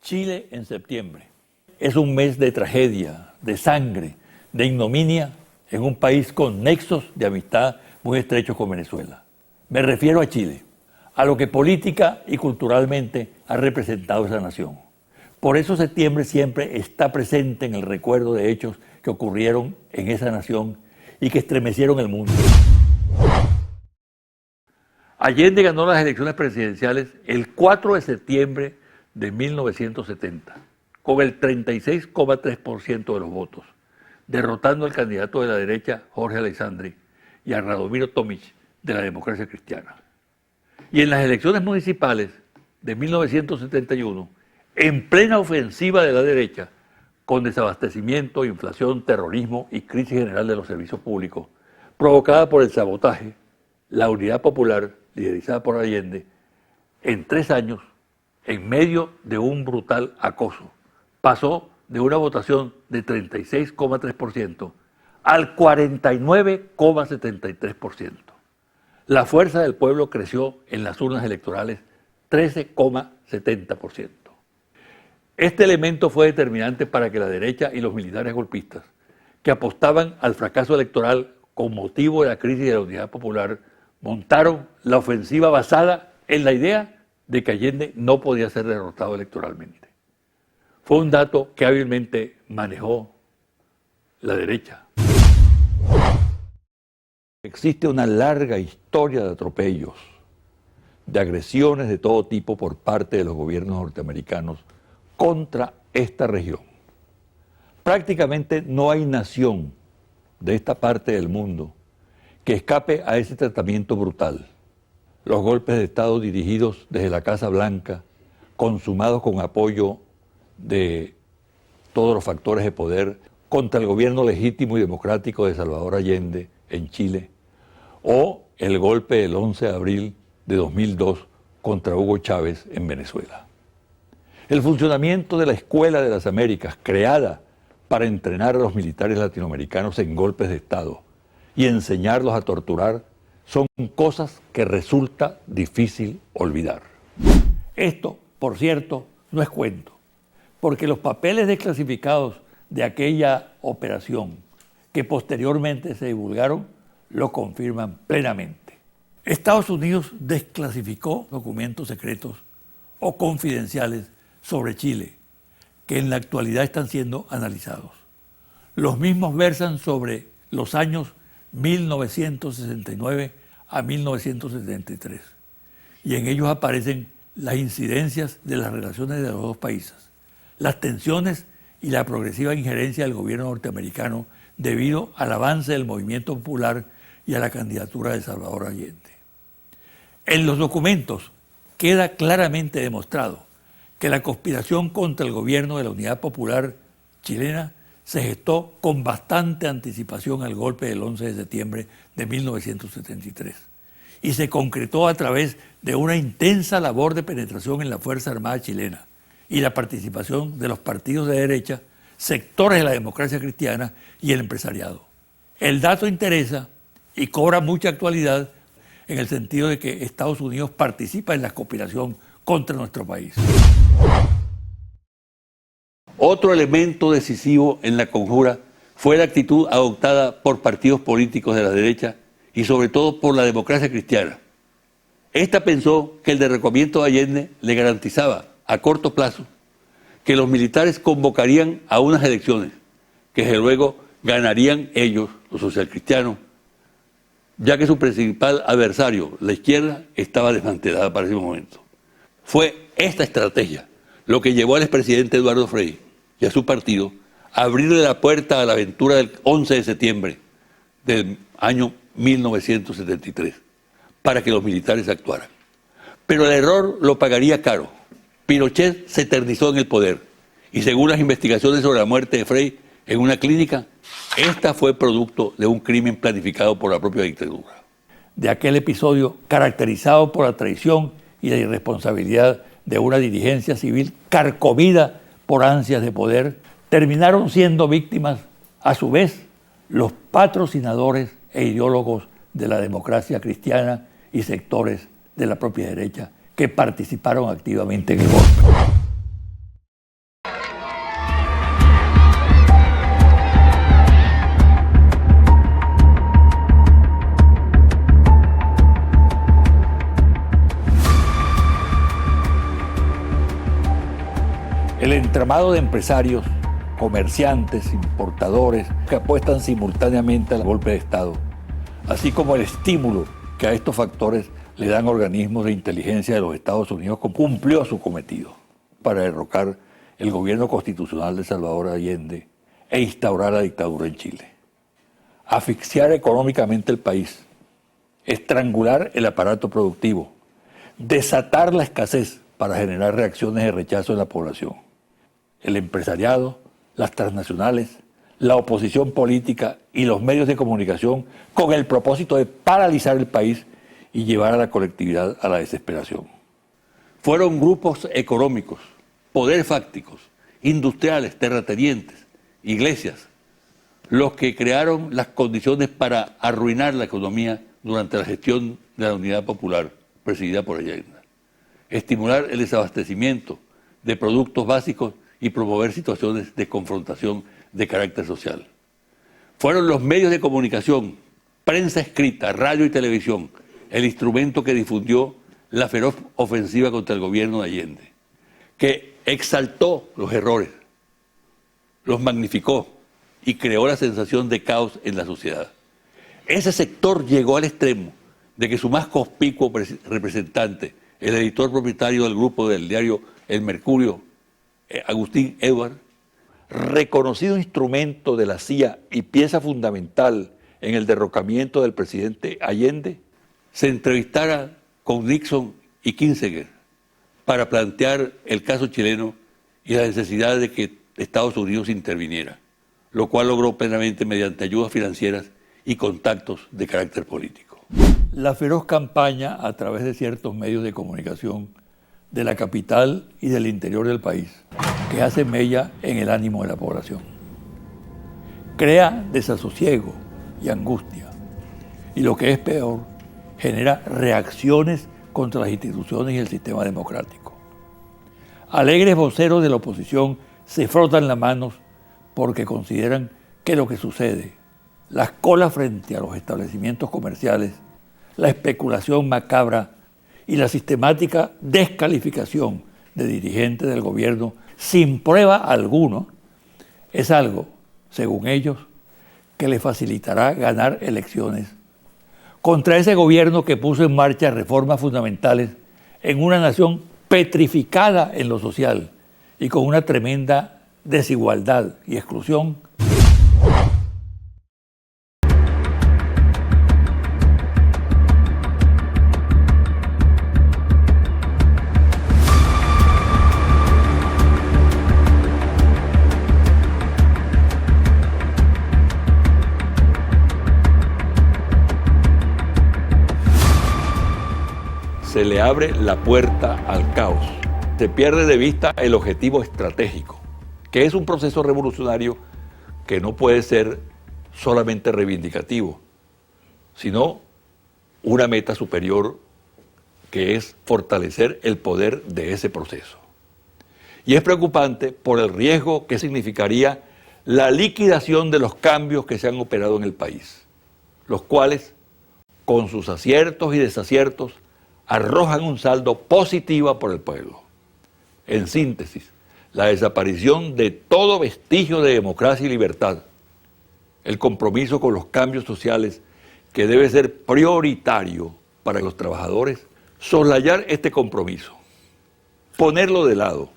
Chile en septiembre es un mes de tragedia, de sangre, de ignominia en un país con nexos de amistad muy estrechos con Venezuela. Me refiero a Chile, a lo que política y culturalmente ha representado esa nación. Por eso septiembre siempre está presente en el recuerdo de hechos que ocurrieron en esa nación y que estremecieron el mundo. Allende ganó las elecciones presidenciales el 4 de septiembre de 1970, con el 36,3% de los votos, derrotando al candidato de la derecha, Jorge Alessandri, y a Radomiro Tomic, de la Democracia Cristiana. Y en las elecciones municipales de 1971, en plena ofensiva de la derecha, con desabastecimiento, inflación, terrorismo y crisis general de los servicios públicos, provocada por el sabotaje, la Unidad Popular, liderizada por Allende, en 3 años, en medio de un brutal acoso, pasó de una votación de 36,3% al 49,73%. La fuerza del pueblo creció en las urnas electorales 13,70%. Este elemento fue determinante para que la derecha y los militares golpistas, que apostaban al fracaso electoral con motivo de la crisis de la Unidad Popular, montaron la ofensiva basada en la idea de que Allende no podía ser derrotado electoralmente. Fue un dato que hábilmente manejó la derecha. Existe una larga historia de atropellos, de agresiones de todo tipo por parte de los gobiernos norteamericanos contra esta región. Prácticamente no hay nación de esta parte del mundo que escape a ese tratamiento brutal. Los golpes de Estado dirigidos desde la Casa Blanca, consumados con apoyo de todos los factores de poder contra el gobierno legítimo y democrático de Salvador Allende en Chile, o el golpe del 11 de abril de 2002 contra Hugo Chávez en Venezuela. El funcionamiento de la Escuela de las Américas, creada para entrenar a los militares latinoamericanos en golpes de Estado y enseñarlos a torturar, son cosas que resulta difícil olvidar. Esto, por cierto, no es cuento, porque los papeles desclasificados de aquella operación que posteriormente se divulgaron lo confirman plenamente. Estados Unidos desclasificó documentos secretos o confidenciales sobre Chile, que en la actualidad están siendo analizados. Los mismos versan sobre los años 1969 a 1973, y en ellos aparecen las incidencias de las relaciones de los dos países, las tensiones y la progresiva injerencia del gobierno norteamericano debido al avance del movimiento popular y a la candidatura de Salvador Allende. En los documentos queda claramente demostrado que la conspiración contra el gobierno de la Unidad Popular chilena se gestó con bastante anticipación al golpe del 11 de septiembre de 1973 y se concretó a través de una intensa labor de penetración en la Fuerza Armada chilena y la participación de los partidos de derecha, sectores de la democracia cristiana y el empresariado. El dato interesa y cobra mucha actualidad en el sentido de que Estados Unidos participa en la conspiración contra nuestro país. Otro elemento decisivo en la conjura fue la actitud adoptada por partidos políticos de la derecha y sobre todo por la democracia cristiana. Esta pensó que el derrocamiento de Allende le garantizaba a corto plazo que los militares convocarían a unas elecciones que desde luego ganarían ellos, los socialcristianos, ya que su principal adversario, la izquierda, estaba desmantelada para ese momento. Fue esta estrategia lo que llevó al expresidente Eduardo Frei y a su partido a abrirle la puerta a la aventura del 11 de septiembre del año 1973 para que los militares actuaran. Pero el error lo pagaría caro. Pinochet se eternizó en el poder y según las investigaciones sobre la muerte de Frei en una clínica, esta fue producto de un crimen planificado por la propia dictadura. De aquel episodio caracterizado por la traición y la irresponsabilidad de una dirigencia civil carcomida por ansias de poder, terminaron siendo víctimas, a su vez, los patrocinadores e ideólogos de la democracia cristiana y sectores de la propia derecha que participaron activamente en el golpe. El entramado de empresarios, comerciantes, importadores, que apuestan simultáneamente al golpe de Estado, así como el estímulo que a estos factores le dan organismos de inteligencia de los Estados Unidos, cumplió su cometido para derrocar el gobierno constitucional de Salvador Allende e instaurar la dictadura en Chile. Asfixiar económicamente el país, estrangular el aparato productivo, desatar la escasez para generar reacciones de rechazo en la población. El empresariado, las transnacionales, la oposición política y los medios de comunicación con el propósito de paralizar el país y llevar a la colectividad a la desesperación. Fueron grupos económicos, poderes fácticos, industriales, terratenientes, iglesias, los que crearon las condiciones para arruinar la economía durante la gestión de la Unidad Popular, presidida por Allende. Estimular el desabastecimiento de productos básicos y promover situaciones de confrontación de carácter social. Fueron los medios de comunicación, prensa escrita, radio y televisión, el instrumento que difundió la feroz ofensiva contra el gobierno de Allende, que exaltó los errores, los magnificó y creó la sensación de caos en la sociedad. Ese sector llegó al extremo de que su más conspicuo representante, el editor propietario del grupo del diario El Mercurio, Agustín Edwards, reconocido instrumento de la CIA y pieza fundamental en el derrocamiento del presidente Allende, se entrevistara con Nixon y Kissinger para plantear el caso chileno y la necesidad de que Estados Unidos interviniera, lo cual logró plenamente mediante ayudas financieras y contactos de carácter político. La feroz campaña a través de ciertos medios de comunicación de la capital y del interior del país, que hace mella en el ánimo de la población. Crea desasosiego y angustia, y lo que es peor, genera reacciones contra las instituciones y el sistema democrático. Alegres voceros de la oposición se frotan las manos porque consideran que lo que sucede, las colas frente a los establecimientos comerciales, la especulación macabra y la sistemática descalificación de dirigentes del gobierno sin prueba alguna, es algo, según ellos, que le facilitará ganar elecciones contra ese gobierno que puso en marcha reformas fundamentales en una nación petrificada en lo social y con una tremenda desigualdad y exclusión. Se le abre la puerta al caos. Se pierde de vista el objetivo estratégico, que es un proceso revolucionario que no puede ser solamente reivindicativo, sino una meta superior que es fortalecer el poder de ese proceso. Y es preocupante por el riesgo que significaría la liquidación de los cambios que se han operado en el país, los cuales, con sus aciertos y desaciertos, arrojan un saldo positivo por el pueblo. En síntesis, la desaparición de todo vestigio de democracia y libertad, el compromiso con los cambios sociales que debe ser prioritario para los trabajadores, soslayar este compromiso, ponerlo de lado,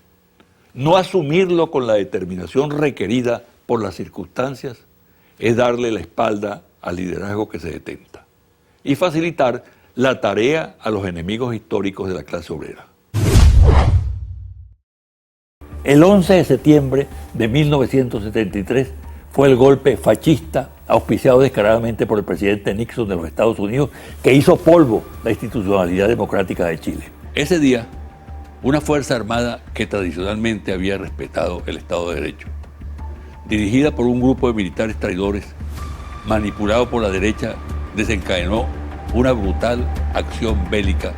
no asumirlo con la determinación requerida por las circunstancias, es darle la espalda al liderazgo que se detenta y facilitar la tarea a los enemigos históricos de la clase obrera. El 11 de septiembre de 1973 fue el golpe fascista auspiciado descaradamente por el presidente Nixon de los Estados Unidos, que hizo polvo la institucionalidad democrática de Chile. Ese día, una fuerza armada que tradicionalmente había respetado el Estado de Derecho, dirigida por un grupo de militares traidores, manipulado por la derecha, desencadenó una brutal acción bélica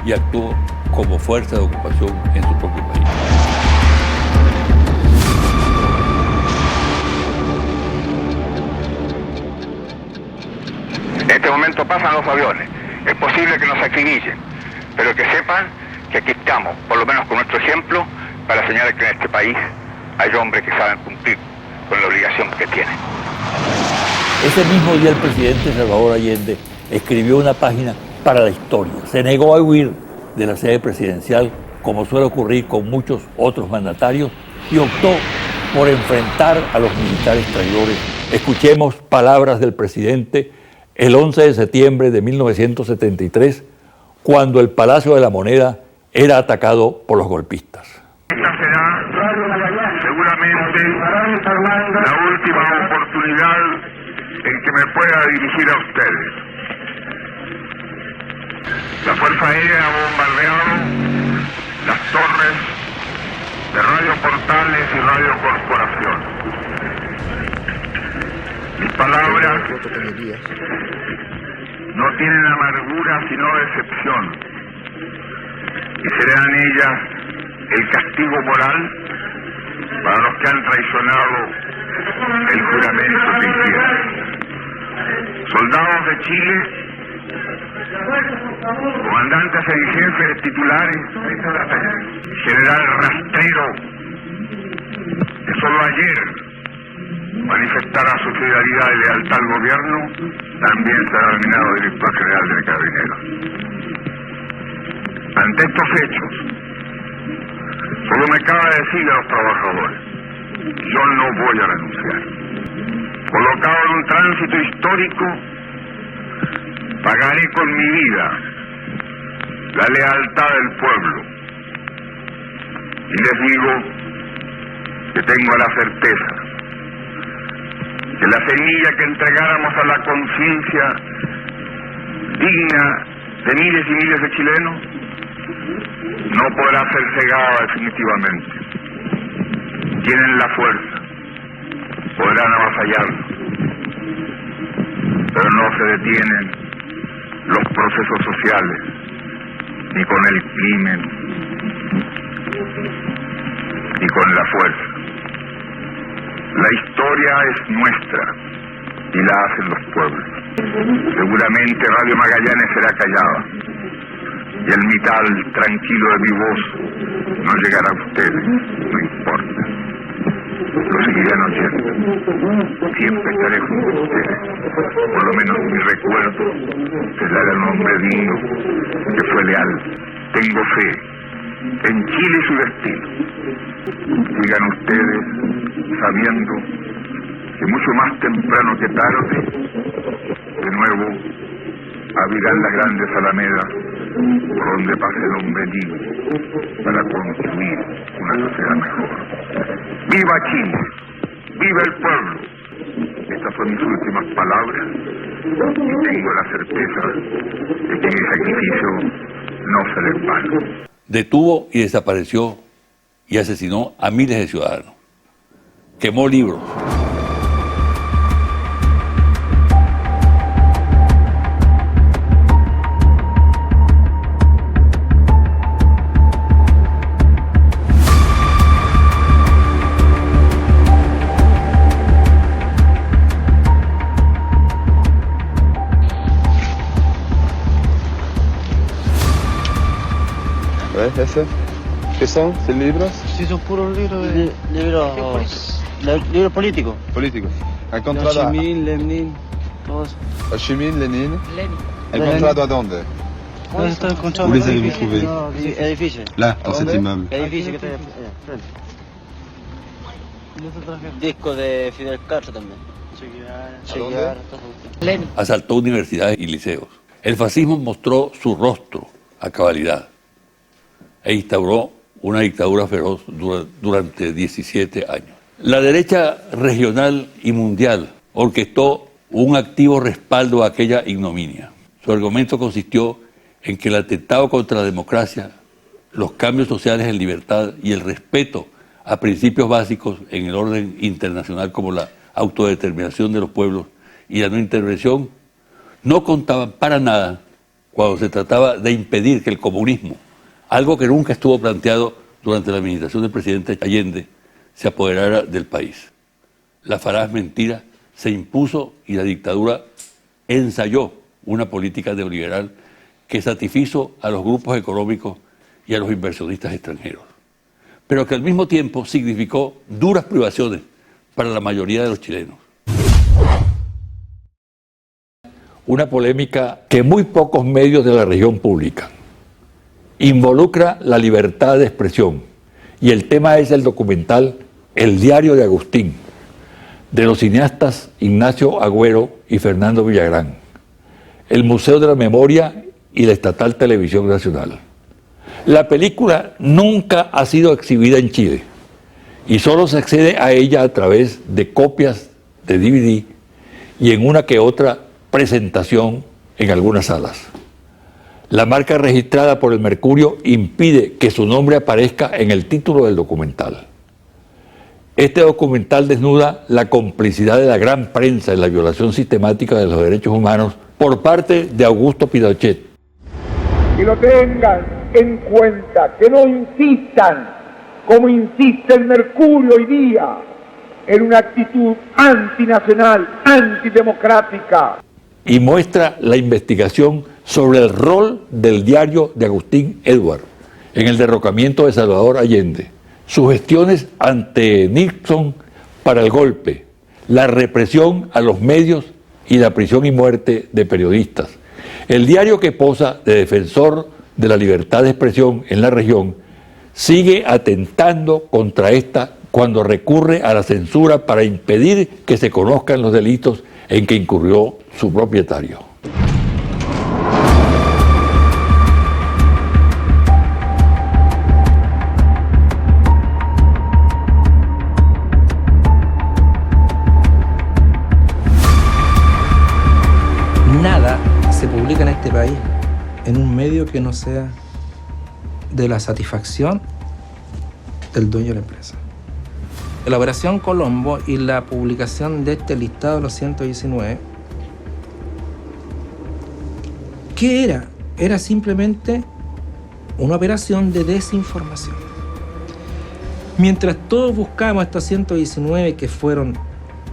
y actuó como fuerza de ocupación en su propio país. En este momento pasan los aviones, es posible que nos acribillen, pero que sepan que aquí estamos, por lo menos con nuestro ejemplo, para señalar que en este país hay hombres que saben cumplir con la obligación que tienen. Ese mismo día el presidente Salvador Allende escribió una página para la historia. Se negó a huir de la sede presidencial, como suele ocurrir con muchos otros mandatarios, y optó por enfrentar a los militares traidores. Escuchemos palabras del presidente el 11 de septiembre de 1973, cuando el Palacio de la Moneda era atacado por los golpistas. Esta será seguramente la última oportunidad en que me pueda dirigir a ustedes. La Fuerza Aérea ha bombardeado las torres de Radio Portales y Radio Corporación. Mis palabras no tienen amargura sino decepción, y serán ellas el castigo moral para los que han traicionado el juramento que hicieron. Soldados de Chile, comandantes en jefe, titulares, general Rastrero, que solo ayer manifestara su fidelidad y lealtad al gobierno, también será nominado director general de Carabineros. Ante estos hechos, solo me cabe decirle a los trabajadores: yo no voy a renunciar. Colocado en un tránsito histórico, pagaré con mi vida la lealtad del pueblo. Y les digo que tengo la certeza que la semilla que entregáramos a la conciencia digna de miles y miles de chilenos no podrá ser cegada definitivamente. Tienen la fuerza, podrán avasallarnos, pero no se detienen los procesos sociales, ni con el crimen, ni con la fuerza. La historia es nuestra y la hacen los pueblos. Seguramente Radio Magallanes será callada y el mital tranquilo de mi voz no llegará a ustedes, no importa. Lo seguirán oyendo. Siempre estaré junto a ustedes. Por lo menos mi recuerdo será el hombre digno que fue leal. Tengo fe en Chile y su destino. Sigan ustedes sabiendo que mucho más temprano que tarde, de nuevo, abrirán las grandes alamedas por donde pase el hombre libre para construir una sociedad mejor. ¡Viva Chile! ¡Viva el pueblo! Estas son mis últimas palabras y tengo la certeza de que mi sacrificio no será en vano. Detuvo y desapareció y asesinó a miles de ciudadanos. Quemó libros. ¿Ese? ¿Qué son? ¿Son libros? Sí, son puros libros de... libros políticos. Políticos. ¿Encontrado Ho Chi Minh, Lenin, todo eso. Ho Chi Minh, Lenin? Lenin. ¿Encontrado a dónde? ¿Dónde está encontrado? Où les avez-vous trouvés? Sí, edificio. Là, dans cet immeuble. Edificio que está frente. Disco de Fidel Castro también. Che Guevara, todo. Lenin. Asaltó universidades y liceos. El fascismo mostró su rostro a cabalidad e instauró una dictadura feroz durante 17 años. La derecha regional y mundial orquestó un activo respaldo a aquella ignominia. Su argumento consistió en que el atentado contra la democracia, los cambios sociales en libertad y el respeto a principios básicos en el orden internacional como la autodeterminación de los pueblos y la no intervención no contaban para nada cuando se trataba de impedir que el comunismo, algo que nunca estuvo planteado durante la administración del presidente Allende, se apoderara del país. La falaz mentira se impuso y la dictadura ensayó una política neoliberal que satisfizo a los grupos económicos y a los inversionistas extranjeros. pero que al mismo tiempo significó duras privaciones para la mayoría de los chilenos. Una polémica que muy pocos medios de la región publican. Involucra la libertad de expresión y el tema es el documental El Diario de Agustín, de los cineastas Ignacio Agüero y Fernando Villagrán, el Museo de la Memoria y la Estatal Televisión Nacional. La película nunca ha sido exhibida en Chile y solo se accede a ella a través de copias de DVD y en una que otra presentación en algunas salas. La marca registrada por el Mercurio impide que su nombre aparezca en el título del documental. Este documental desnuda la complicidad de la gran prensa en la violación sistemática de los derechos humanos por parte de Augusto Pinochet. Y lo tengan en cuenta, que no insistan, como insiste el Mercurio hoy día, en una actitud antinacional, antidemocrática. Y muestra la investigación sobre el rol del diario de Agustín Edward en el derrocamiento de Salvador Allende, sus gestiones ante Nixon para el golpe, la represión a los medios y la prisión y muerte de periodistas. El diario que posa de defensor de la libertad de expresión en la región sigue atentando contra esta cuando recurre a la censura para impedir que se conozcan los delitos en que incurrió su propietario. Nada se publica en este país en un medio que no sea de la satisfacción del dueño de la empresa. La Operación Colombo y la publicación de este listado de los 119, ¿qué era? Era simplemente una operación de desinformación. Mientras todos buscamos estos 119 que fueron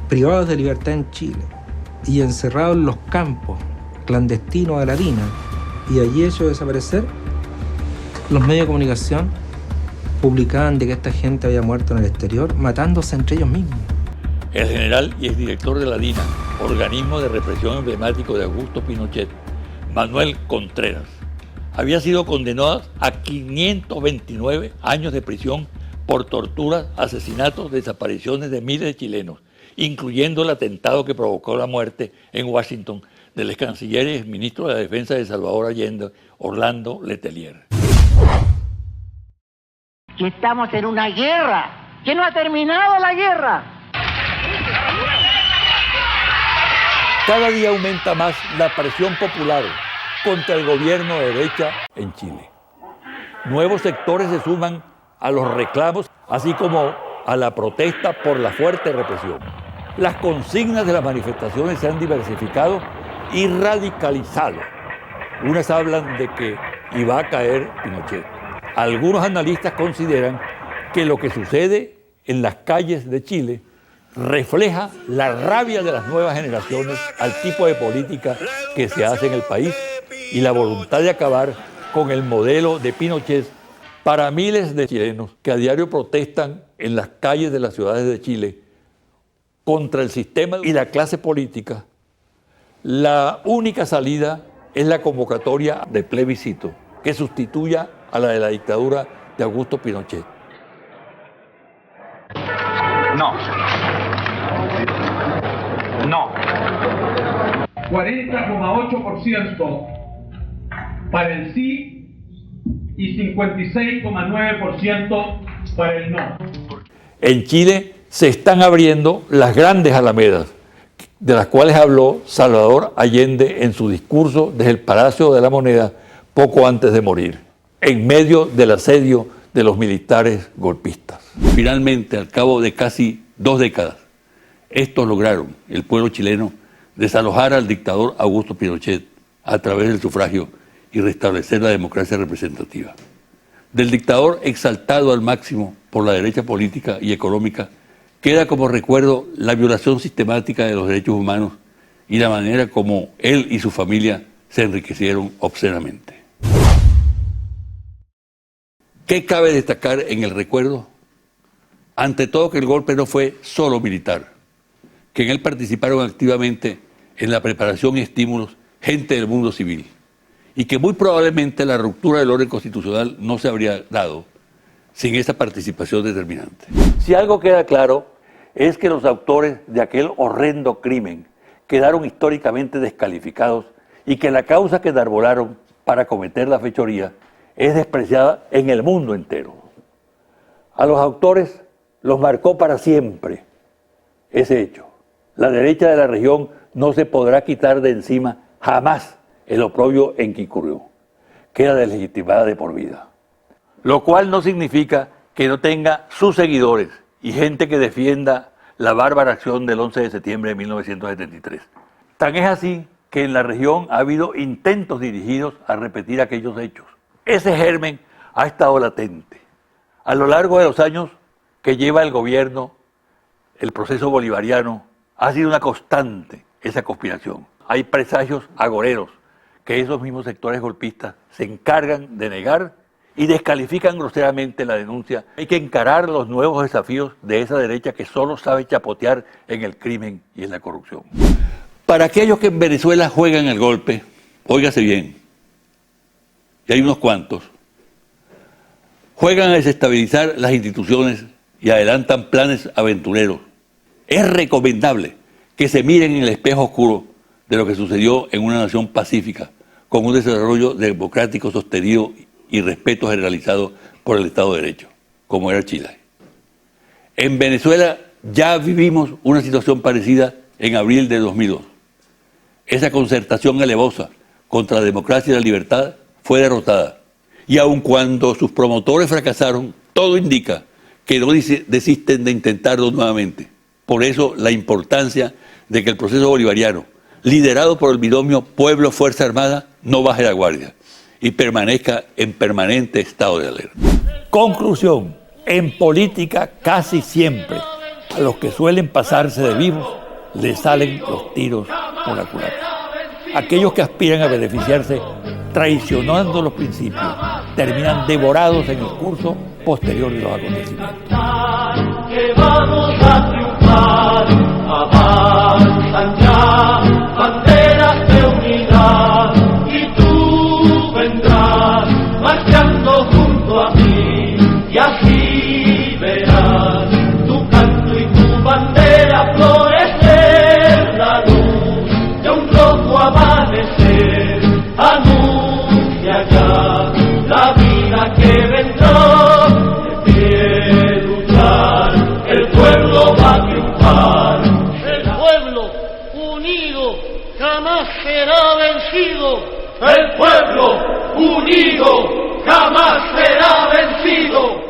privados de libertad en Chile y encerrados en los campos clandestinos de la DINA y allí hechos desaparecer, los medios de comunicación publicaban de que esta gente había muerto en el exterior, matándose entre ellos mismos. El general y exdirector de la DINA, organismo de represión emblemático de Augusto Pinochet, Manuel Contreras, había sido condenado a 529 años de prisión por torturas, asesinatos, desapariciones de miles de chilenos, incluyendo el atentado que provocó la muerte en Washington del ex canciller y exministro de la Defensa de Salvador Allende, Orlando Letelier. Que estamos en una guerra, que no ha terminado la guerra. Cada día aumenta más la presión popular contra el gobierno de derecha en Chile. Nuevos sectores se suman a los reclamos, así como a la protesta por la fuerte represión. Las consignas de las manifestaciones se han diversificado y radicalizado. Unas hablan de que iba a caer Pinochet. Algunos analistas consideran que lo que sucede en las calles de Chile refleja la rabia de las nuevas generaciones al tipo de política que se hace en el país y la voluntad de acabar con el modelo de Pinochet. Para miles de chilenos que a diario protestan en las calles de las ciudades de Chile contra el sistema y la clase política, la única salida es la convocatoria de plebiscito que sustituya a la de la dictadura de Augusto Pinochet. No. No. 40,8% para el sí y 56,9% para el no. En Chile se están abriendo las grandes alamedas, de las cuales habló Salvador Allende en su discurso desde el Palacio de la Moneda poco antes de morir, en medio del asedio de los militares golpistas. Finalmente, al cabo de casi 2 décadas, estos lograron, el pueblo chileno, desalojar al dictador Augusto Pinochet a través del sufragio y restablecer la democracia representativa. Del dictador exaltado al máximo por la derecha política y económica, queda como recuerdo la violación sistemática de los derechos humanos y la manera como él y su familia se enriquecieron obscenamente. ¿Qué cabe destacar en el recuerdo? Ante todo que el golpe no fue solo militar, que en él participaron activamente en la preparación y estímulos gente del mundo civil, y que muy probablemente la ruptura del orden constitucional no se habría dado sin esa participación determinante. Si algo queda claro es que los autores de aquel horrendo crimen quedaron históricamente descalificados y que la causa que enarbolaron para cometer la fechoría es despreciada en el mundo entero. A los autores los marcó para siempre ese hecho. La derecha de la región no se podrá quitar de encima jamás el oprobio en que incurrió. Queda deslegitimada de por vida. Lo cual no significa que no tenga sus seguidores y gente que defienda la bárbara acción del 11 de septiembre de 1973. Tan es así que en la región ha habido intentos dirigidos a repetir aquellos hechos. Ese germen ha estado latente. A lo largo de los años que lleva el gobierno, el proceso bolivariano, ha sido una constante esa conspiración. Hay presagios agoreros que esos mismos sectores golpistas se encargan de negar y descalifican groseramente la denuncia. Hay que encarar los nuevos desafíos de esa derecha que solo sabe chapotear en el crimen y en la corrupción. Para aquellos que en Venezuela juegan el golpe, óigase bien, y hay unos cuantos, juegan a desestabilizar las instituciones y adelantan planes aventureros. Es recomendable que se miren en el espejo oscuro de lo que sucedió en una nación pacífica, con un desarrollo democrático sostenido y respeto generalizado por el Estado de Derecho, como era Chile. En Venezuela ya vivimos una situación parecida en abril de 2002. Esa concertación alevosa contra la democracia y la libertad fue derrotada. Y aun cuando sus promotores fracasaron, todo indica que no desisten de intentarlo nuevamente. Por eso la importancia de que el proceso bolivariano, liderado por el binomio Pueblo-Fuerza Armada, no baje la guardia y permanezca en permanente estado de alerta. Conclusión: en política casi siempre a los que suelen pasarse de vivos les salen los tiros por la culata. Aquellos que aspiran a beneficiarse traicionando los principios terminan devorados en el curso posterior de los acontecimientos. Que vamos a triunfar, avanzan ya banderas de unidad y tú vendrás marchando junto a mí y así verás tu canto y tu bandera florecer, la luz de un rojo amanecer anuncia ya la vida que vendrá. El pueblo va a triunfar. El pueblo unido jamás será vencido. El pueblo unido jamás será vencido.